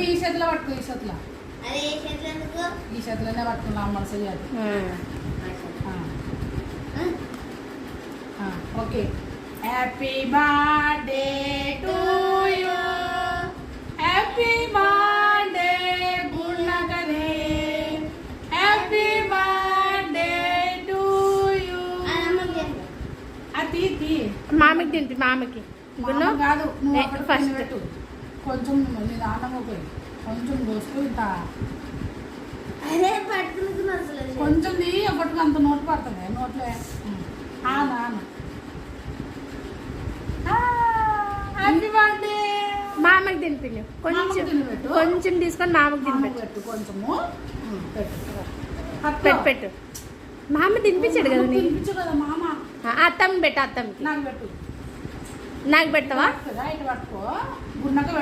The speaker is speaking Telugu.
ఈ చేతిలో పట్టుకో, ఈ చేతిలో. అరే ఏ చేతులు ఎందుకు? ఈ చేతిలోనే పట్టుకున్నా అమ్మ చేయాలి. Okay. Happy birthday to you, happy birthday గుణగనే, హ్యాపీ బర్త్డే టు యూ. అది మామకి తింటి, మామకి కాదు, నువ్వు ఫస్ట్ పెట్టు. కొంచెం నీ దానం పోయి కొంచెం దోస్తూ ఇంత అరే పట్టుకుని అసలు కొంచెం ఒకటికి అంత నోటు పడుతుంది నోట్లో. Happy birthday. మామకి తినిపించు, కొంచెం కొంచెం తీసుకొని మామకి తినిపెట్టు. పెట్టు కొంచెము పెట్టు పెట్టు. మామ తినిపించాడు కదా నీకు. తినిపించు కదా మామ. అత్తమ్మ పెట్టు, అత్తమ్మకి. నాకు పెట్టు. నాకు పెట్టవా? ఇటు పట్టుకో, గున్నక పెట్టు.